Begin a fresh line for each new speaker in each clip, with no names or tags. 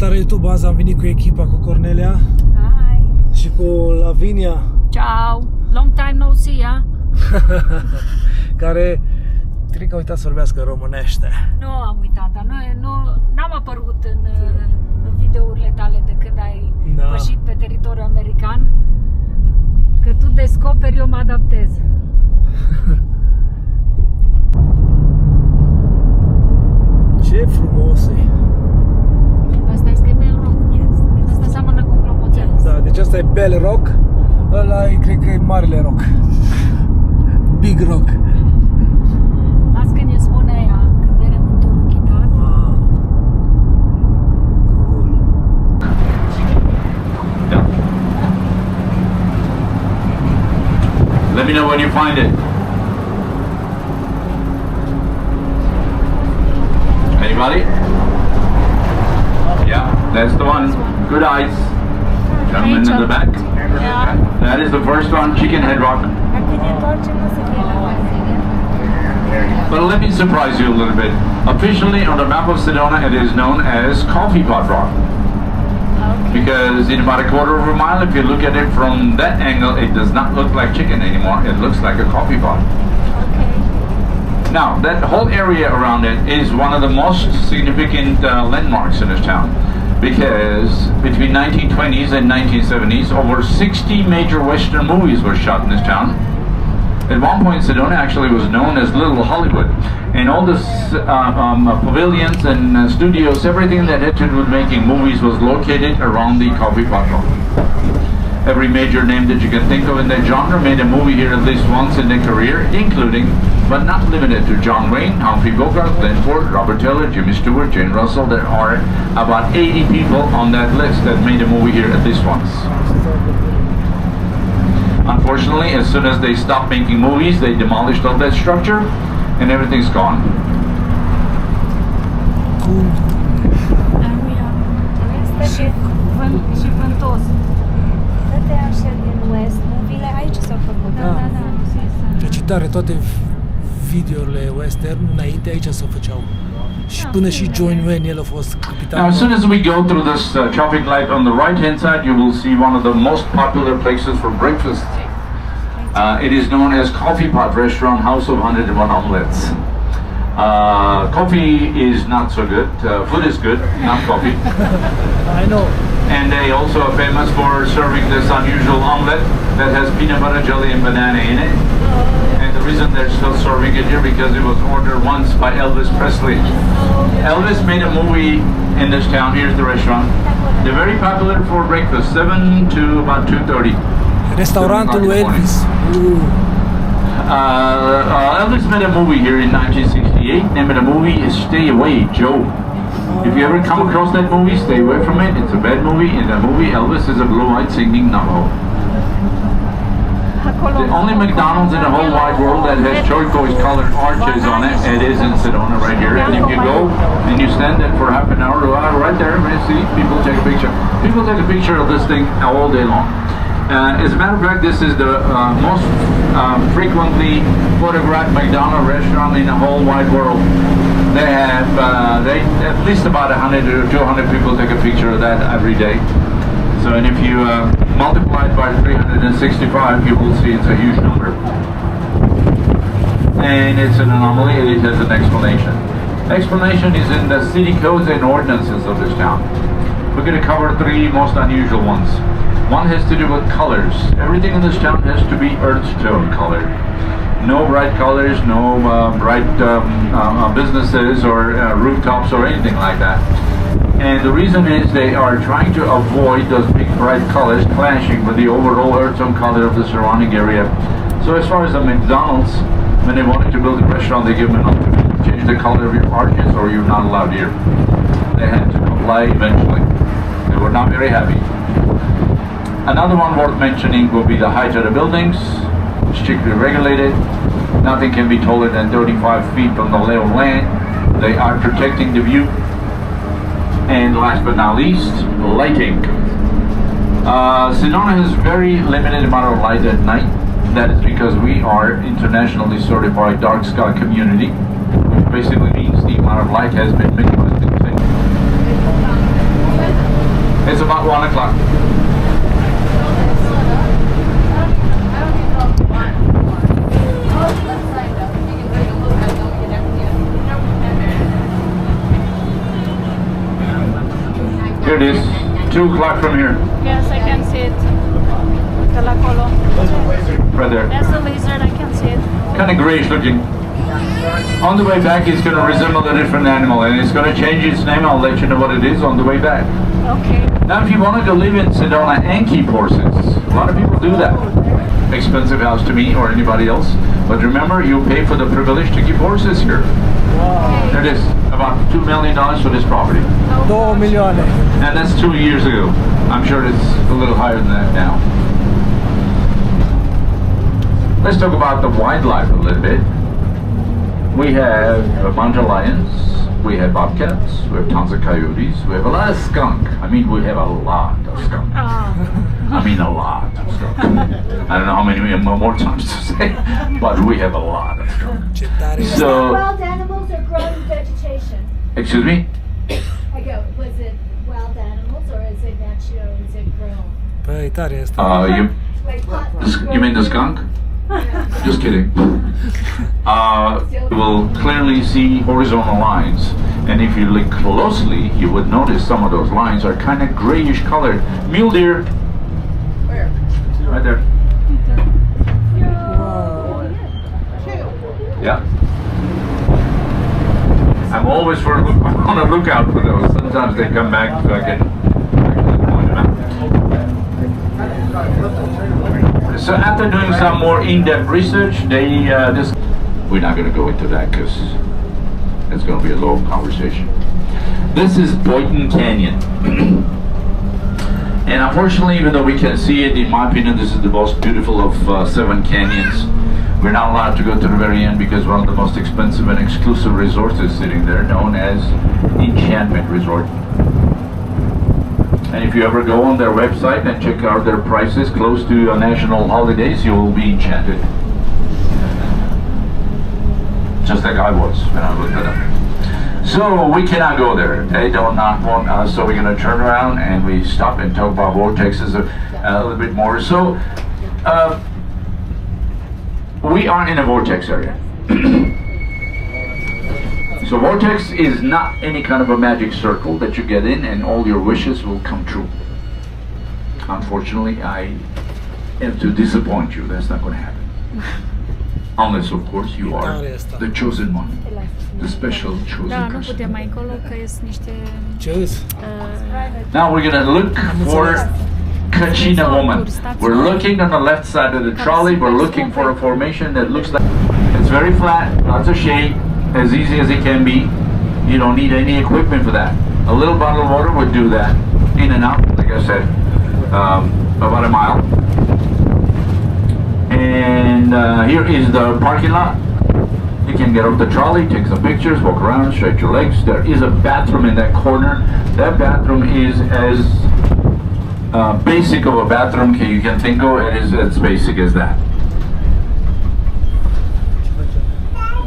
Salutare YouTube, azi am venit cu echipa, cu Cornelia.
Hai.
Și cu Lavinia.
Ciao, long time no see, ya.
Care, cred că a uitat să vorbească românește.
Nu am uitat, dar n-am apărut în videourile tale de când ai pășit pe teritoriul american. Că tu descoperi, eu mă adaptez.
Ce frumos e!
Asta e Bell Rock. Yes. Asta seamănă cu un clopoțel.
Da, deci asta e Bell Rock. Ăla e, cred că e Marele Rock. Big Rock.
Las când îi spune ea, când bere mânturul chitat.
Wow. Cool.
Yeah. Let me know when you find it. Anybody? Yeah, that's the one. Good eyes. Gentleman in the back.
Yeah.
That is the first one, Chicken Head Rock. But let me surprise you a little bit. Officially on the map of Sedona, it is known as Coffee Pot Rock. Because in about a quarter of a mile, if you look at it from that angle, it does not look like chicken anymore. It looks like a coffee pot. Now, that whole area around it is one of the most significant landmarks in this town, because between 1920s and 1970s, over 60 major Western movies were shot in this town. At one point, Sedona actually was known as Little Hollywood, and all the pavilions and studios, everything that had to do with making movies was located around the coffee pot rock. Every major name that you can think of in that genre made a movie here at least once in their career, including, but not limited to, John Wayne, Humphrey Bogart, Glenn Ford, Robert Taylor, Jimmy Stewart, Jane Russell. There are about 80 people on that list that made a movie here at least once. Unfortunately, as soon as they stopped making movies, they demolished all that structure and everything's gone.
Cool.
Și vântos.
Toate așa din West, moviile aici s-au făcut.
Da.
Deci tare, toate videourile western înainte aici se făceau. Și până și John Wayne, el a fost capitan.
Now, as soon as we go through this traffic light on the right-hand side, you will see one of the most popular places for breakfast. It is known as Coffee Pot Restaurant, House of 101 Omelets. Coffee is not so good. Food is good, not coffee.
I know.
And they also are famous for serving this unusual omelet that has peanut butter, jelly, and banana in it. And the reason they're still serving it here because it was ordered once by Elvis Presley. Elvis made a movie in this town. Here's the restaurant. They're very popular for breakfast, 7 to about 2:30.
Restaurantul lui Elvis.
Elvis made a movie here in 1968. Name of the movie is Stay Away, Joe. If you ever come across that movie, stay away from it. It's a bad movie. In that movie, Elvis is a blue-eyed singing Navajo. The only McDonald's in the whole wide world that has turquoise-colored arches on it, it is in Sedona right here. And if you go and you stand there for half an hour, right there, you see people take a picture. People take a picture of this thing all day long. As a matter of fact, this is the most frequently photographed McDonald's restaurant in the whole wide world. They have at least about 100 or 200 people take a picture of that every day. So, and if you multiply it by 365, you will see it's a huge number. And it's an anomaly, and it has an explanation. Explanation is in the city codes and ordinances of this town. We're going to cover 3 most unusual ones. One has to do with colors. Everything in this town has to be earth tone color. No bright colors, no bright businesses or rooftops or anything like that. And the reason is they are trying to avoid those big bright colors clashing with the overall earth tone color of the surrounding area. So as far as the McDonald's, when they wanted to build a restaurant, they give them an ultimatum: change the color of your arches or you're not allowed here. They had to comply eventually. They were not very happy. Another one worth mentioning will be the height of the buildings, strictly regulated. Nothing can be taller than 35 feet from the level of land. They are protecting the view. And last but not least, lighting. Sedona has very limited amount of light at night. That is because we are internationally certified dark sky community, which basically means the amount of light has been minimized. about 1 o'clock. Here it is, 2 o'clock from here.
Yes, I can see it. De la acolo.
Right there.
That's the lizard, I can see it.
Kind of grayish looking. On the way back, it's going to resemble a different animal, and it's going to change its name. I'll let you know what it is on the way back.
Okay.
Now, if you wanted to live in Sedona and keep horses, a lot of people do that. Expensive house to me or anybody else, but remember, you pay for the privilege to keep horses here. There it is, about $2 million for this property.
2 milioane.
And that's 2 years ago. I'm sure it's a little higher than that now. Let's talk about the wildlife a little bit. We have a bunch of lions, we have bobcats, we have tons of coyotes, we have a lot of skunk. I mean, we have a lot of skunk. I mean, a lot of skunk. I don't know how many more times to say, but we have a lot of skunk. So,
Wild animals or grown vegetation?
excuse me?
I go, was it wild animals or is it natural, is it grown?
Păi, tare asta.
Like pot,
You mean the skunk? Just kidding. You will clearly see horizontal lines, and if you look closely, you would notice some of those lines are kind of grayish colored. Mule deer.
Where?
Right there. Yeah. I'm always on a lookout for those. Sometimes they come back so I can actually point them out. So after doing some more in-depth research, we're not going to go into that because it's going to be a long conversation. This is Boynton Canyon. And unfortunately, even though we can see it, in my opinion, this is the most beautiful of 7 canyons. We're not allowed to go to the very end because one of the most expensive and exclusive resorts is sitting there, known as Enchantment Resort. And if you ever go on their website and check out their prices close to national holidays, you will be enchanted. Just like I was when I looked at them. So we cannot go there. They do not want us, so we're going to turn around and we stop and talk about vortexes a little bit more. So we are in a vortex area. So vortex is not any kind of a magic circle that you get in and all your wishes will come true. Unfortunately, I have to disappoint you. That's not going to happen. Unless, of course, you are the chosen one. The special chosen
Da, nu
person.
putem mai încolo că sunt niște...
Ce îs?
Now we're going to look for Kachina woman. We're looking on the left side of the trolley. We're looking for a formation that looks like it's very flat, lots of shade, as easy as it can be. You don't need any equipment for that. A little bottle of water would do that. In and out, like I said, about a mile. And here is the parking lot. You can get off the trolley, take some pictures, walk around, stretch your legs. There is a bathroom in that corner. That bathroom is as basic of a bathroom you can think of. It is as basic as that.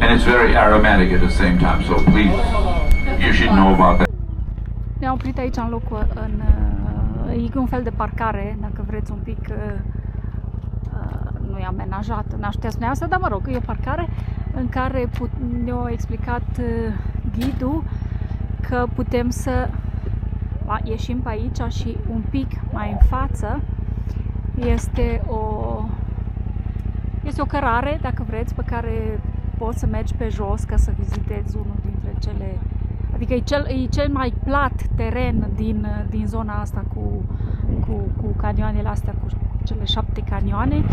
And it's very aromatic at the same time, so please, you should know about that.
Ne-am oprit aici în locul, e un fel de parcare, dacă vreți un pic, nu e amenajat, n-aș putea spune asta, dar mă rog, e o parcare în care ne-a explicat ghidul că putem să ieșim pe aici și un pic mai în față este o cărare, dacă vreți, pe care poți să mergi pe jos ca să vizitezi unul dintre cele, adică e cel mai plat teren din zona asta cu canioanele astea, cu cele 7 canioane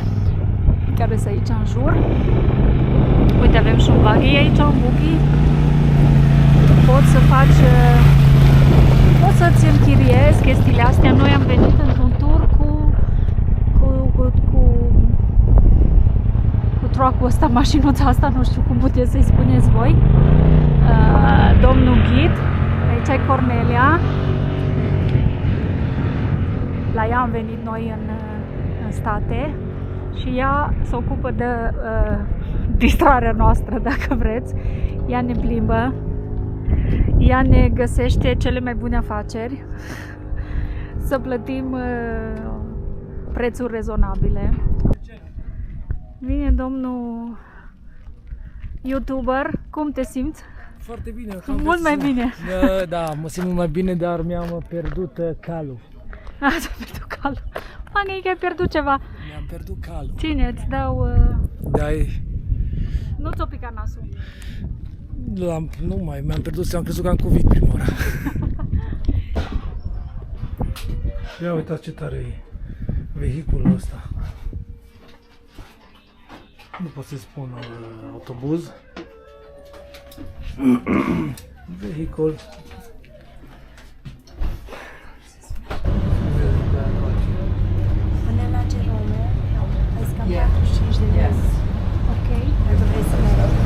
care sunt aici în jur. Uite, avem și un buggy aici, un buggy. Poți să-ți închiriezi chestiile astea. Noi am venit într-un tur cu truck-ul ăsta, mașinuța asta, nu știu cum puteți să-i spuneți voi. Domnul ghid, aici e Cornelia. La ea am venit noi în state și ea se ocupă de distrarea noastră, dacă vreți. Ea ne plimbă, ea ne găsește cele mai bune afaceri. să plătim prețuri rezonabile. Vine domnul YouTuber, cum te simți?
Foarte bine.
Mult mai bine.
Da, mă simt mult mai bine, dar mi-am pierdut calul.
Ați pierdut calul. Mă că ai pierdut ceva.
Mi-am pierdut calul.
Ține, îți dau...
Da,
Nu ți-o pica nasul.
nu mai, mi-am pierdut, am crezut că am COVID prima oară. Ia uitați ce tare e vehiculul ăsta. Nu pot să spun autobuz. Vehicul.
Până la Gerome, ai scam 45 de minute.
Ok.
Dacă vrei să mergi.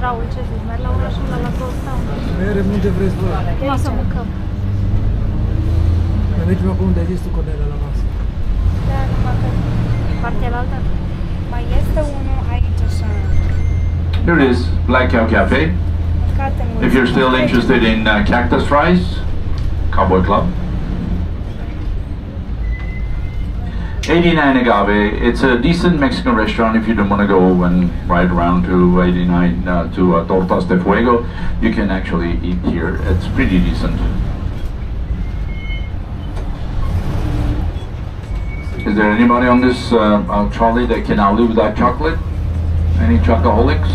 Raul, ce zici? Mergi la orașul ăla la Goldtown?
Merem unde vreți voi.
Nu o să mâncăm.
Noi mergem acum unde ai zis tu, Cornelia, la masă.
Da, numai că
Partea la altă?
mai este unul aici așa.
Here it is, Black Cow Cafe.
Mâncat în
If you're still interested in cactus fries, Cowboy Club. 89 Agave, it's a decent Mexican restaurant if you don't want to go and ride around to 89 to Tortas de Fuego. You can actually eat here. It's pretty decent. Is there anybody on this trolley that can outlive without chocolate? Any chocoholics?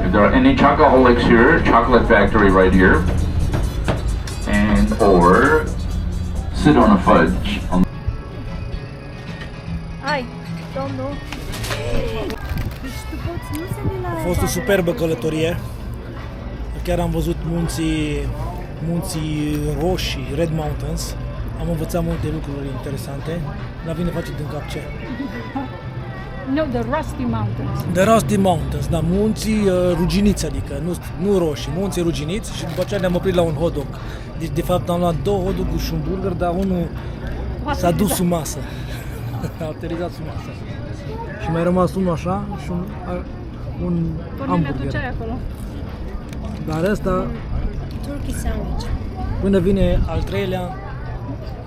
If there are any chocoholics here, chocolate factory right here, and or Sedona fudge.
Hai, domnul.
Deci tu poți nu să ne
A fost o superbă călătorie. Chiar am văzut munții roșii, Red Mountains. Am învățat multe lucruri interesante. La vine face din cap ce?
No, the Rusty Mountains.
The Rusty Mountains, da, munții ruginiți, adică nu roșii, munții ruginiți și după aceea ne-am oprit la un hot dog. Deci de fapt am luat 2 hot dog-uri și un burger, dar unul s-a dus sub masă. A aterizat sub masă. Și mai rămas unul așa și un
Până
hamburger.
ce ai acolo?
Dar ăsta,
turkey sandwich.
până vine al treilea,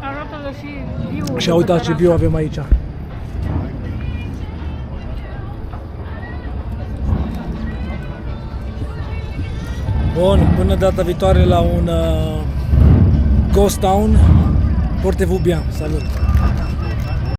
Arată-le și view-ul.
și uitați ce view avem aici. Bun, până data viitoare la un ghost town. Portez-vous bien, salut!